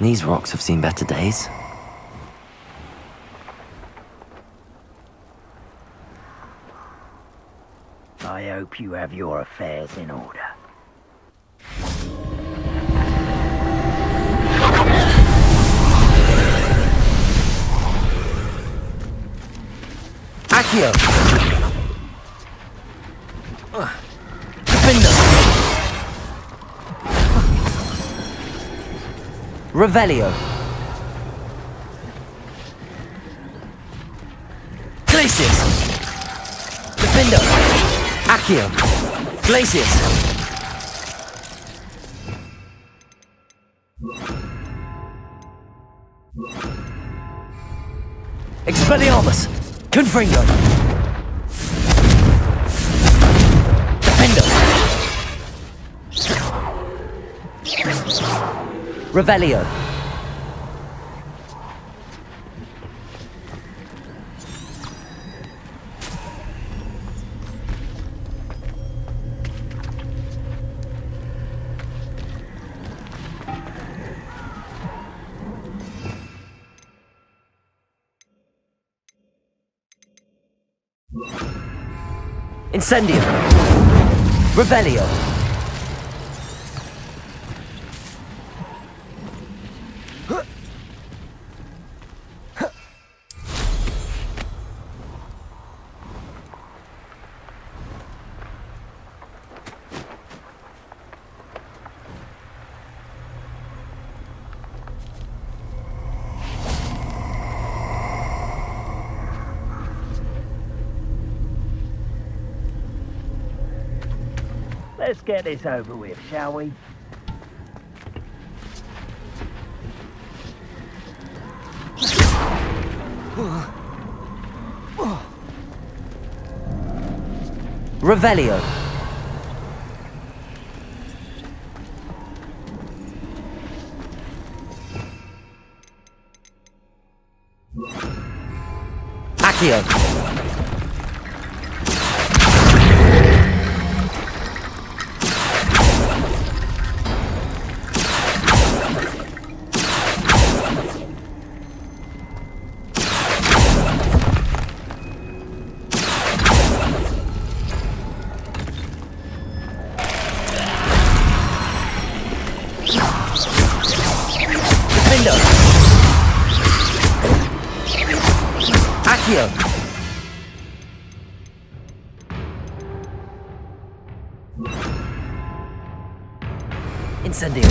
These rocks have seen better days. I hope you have your affairs in order. Accio! Defender! Revelio! Glacius! Defender! Accio! Glacius! Expelliarmus! Confringo! Defender! Revelio! Incendio! Revelio! Let's get this over with, shall we? Revelio! Accio! Defender! Accio! Incendio!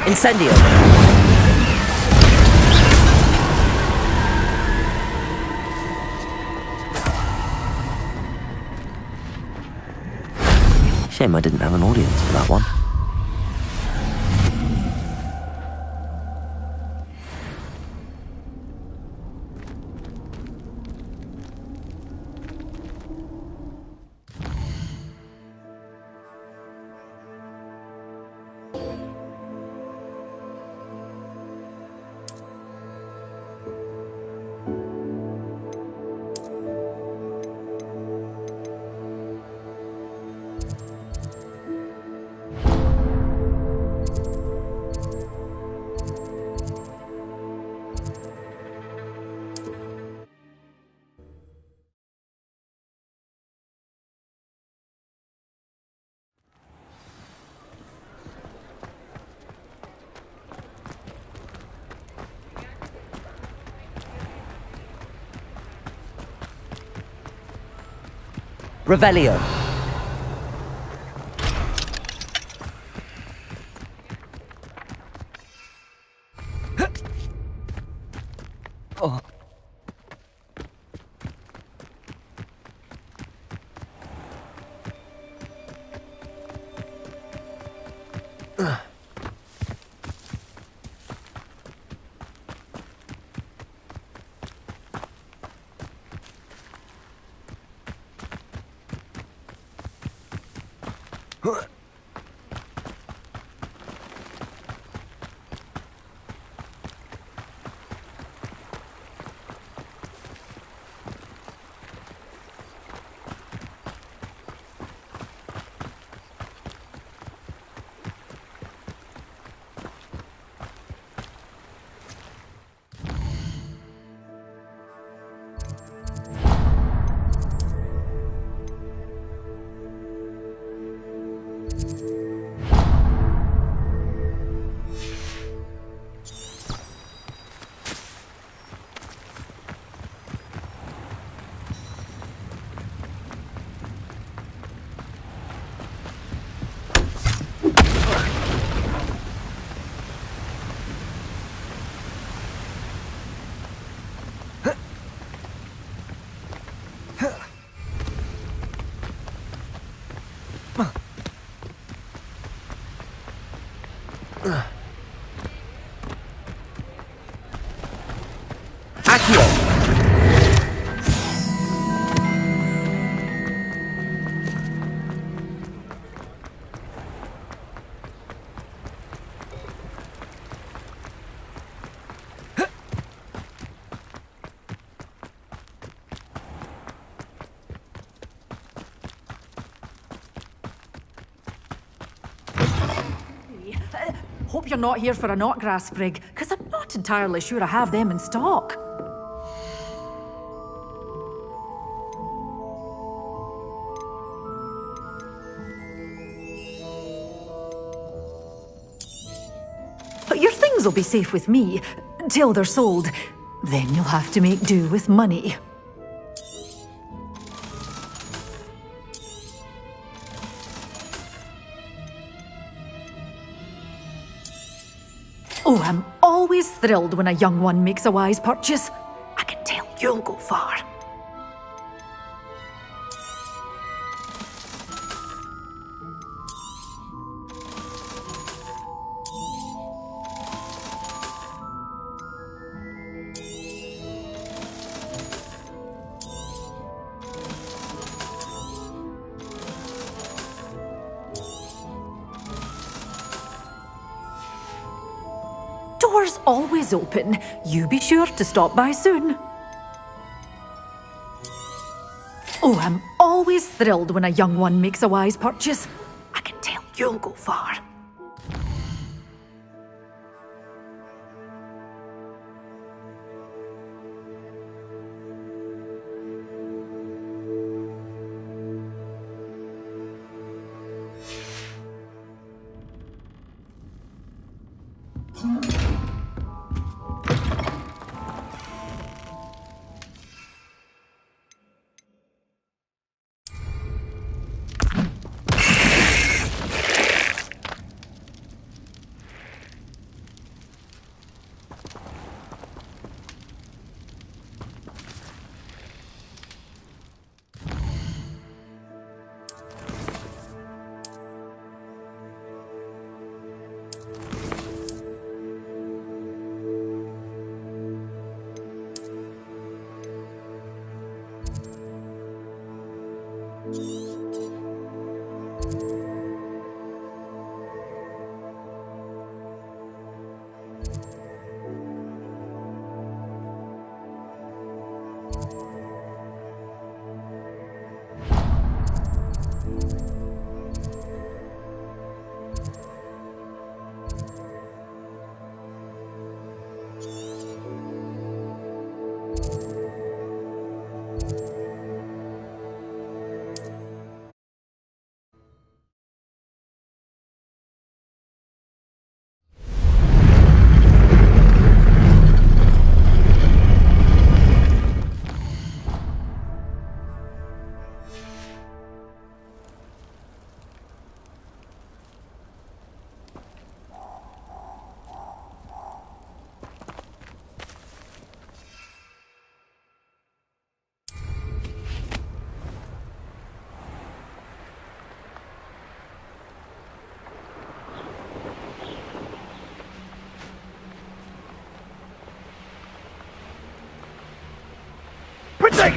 Incendio! Shame I didn't have an audience for that one. Revelio! Oh. Accio. Hope you're not here for a knotgrass sprig, because I'm not entirely sure I have them in stock. But your things will be safe with me, till they're sold. Then you'll have to make do with money. Oh, I'm always thrilled when a young one makes a wise purchase. I can tell you'll go far. Doors always open. You be sure to stop by soon. Oh, I'm always thrilled when a young one makes a wise purchase. I can tell you'll go far.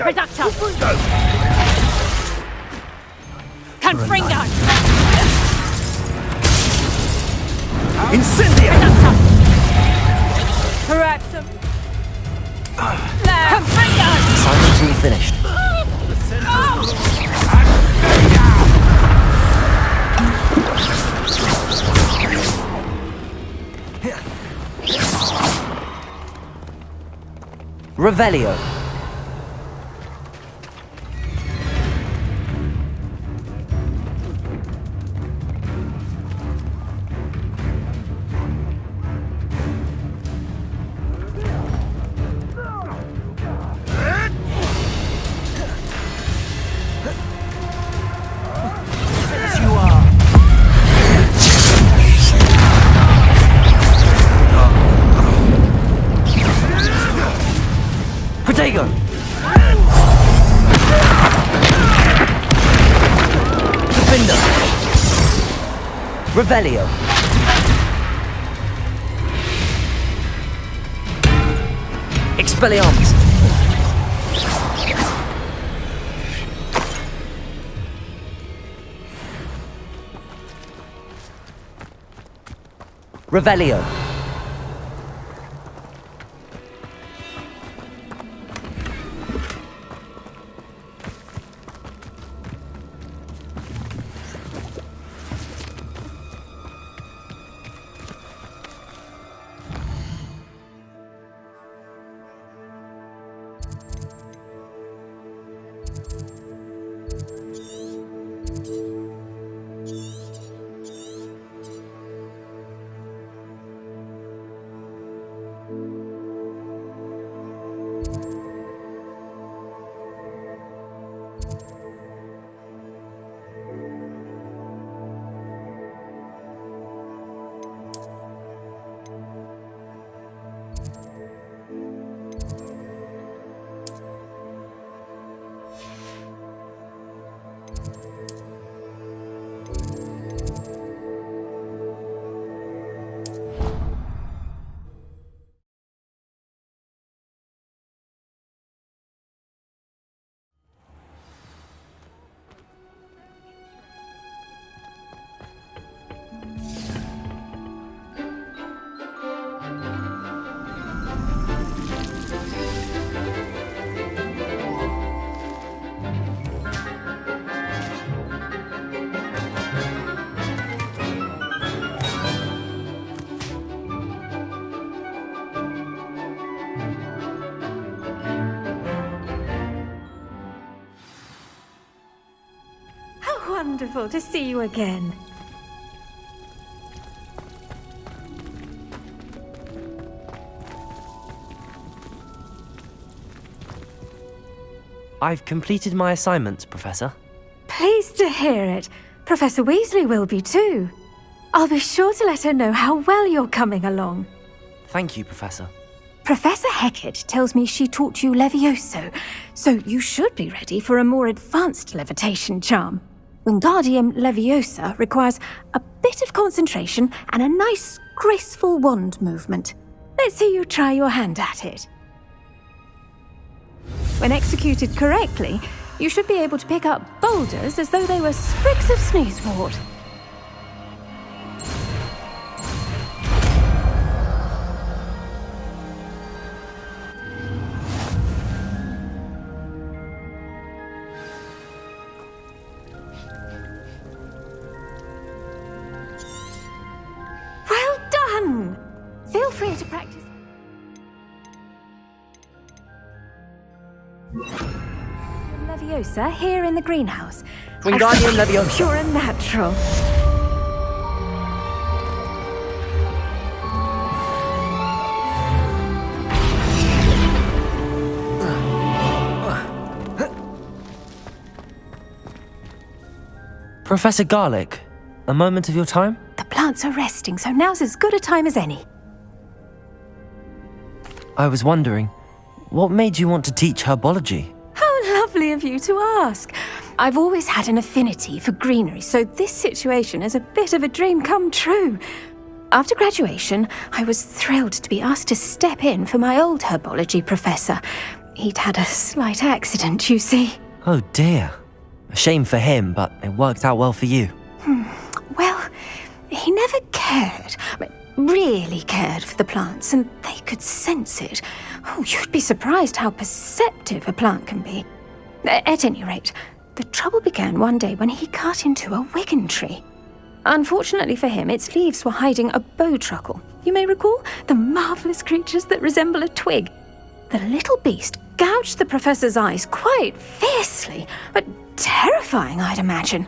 Reductor! Confringo! Incendio! Reductor! Perhaps some... Confringo! Silence when you finished. Revelio. Protego! Defender! Revelio! Expelliarmus! Revelio. Wonderful to see you again. I've completed my assignments, Professor. Pleased to hear it. Professor Weasley will be too. I'll be sure to let her know how well you're coming along. Thank you, Professor. Professor Hecat tells me she taught you Levioso, so you should be ready for a more advanced levitation charm. Wingardium Leviosa requires a bit of concentration and a nice, graceful wand movement. Let's see you try your hand at it. When executed correctly, you should be able to pick up boulders as though they were sprigs of sneezewort. Feel free to practice. Leviosa here in the greenhouse. Wingardium Leviosa. Pure and natural. Professor Garlick, a moment of your time? The plants are resting, so now's as good a time as any. I was wondering, what made you want to teach herbology? How lovely of you to ask. I've always had an affinity for greenery, so this situation is a bit of a dream come true. After graduation, I was thrilled to be asked to step in for my old herbology professor. He'd had a slight accident, you see. Oh dear. A shame for him, but it worked out well for you. Well, he never cared, really cared for the plants, and they could sense it. Oh, you'd be surprised how perceptive a plant can be. At any rate, the trouble began one day when he cut into a Wigan tree. Unfortunately for him, its leaves were hiding a bowtruckle. You may recall the marvellous creatures that resemble a twig. The little beast gouged the professor's eyes quite fiercely, but terrifying, I'd imagine.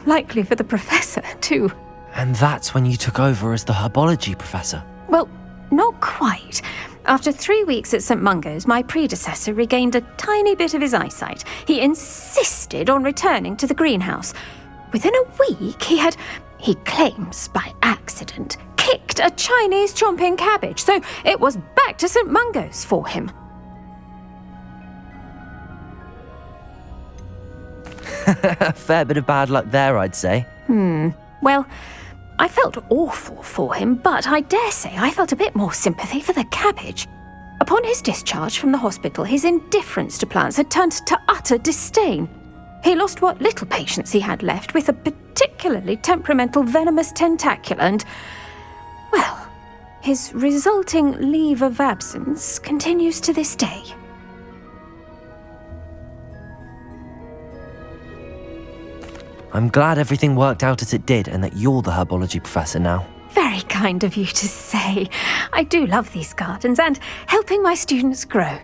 Likely for the professor, too. And that's when you took over as the herbology professor? Well, not quite. After 3 weeks at St. Mungo's, my predecessor regained a tiny bit of his eyesight. He insisted on returning to the greenhouse. Within a week, he claims by accident, kicked a Chinese chomping cabbage, so it was back to St. Mungo's for him. A fair bit of bad luck there, I'd say. Well, I felt awful for him, but I dare say I felt a bit more sympathy for the cabbage. Upon Upon his discharge from the hospital, his indifference to plants had turned to utter disdain. He lost what little patience he had left with a particularly temperamental venomous tentacula and, well, his resulting leave of absence continues to this day. I'm glad everything worked out as it did and that you're the herbology professor now. Very kind of you to say. I do love these gardens and helping my students grow.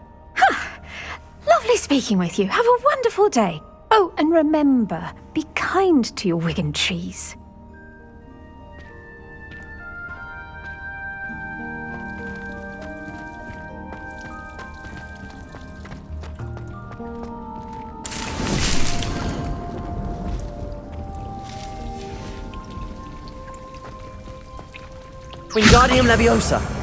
Lovely speaking with you. Have a wonderful day. Oh, and remember, be kind to your Wigan trees. Wingardium Leviosa!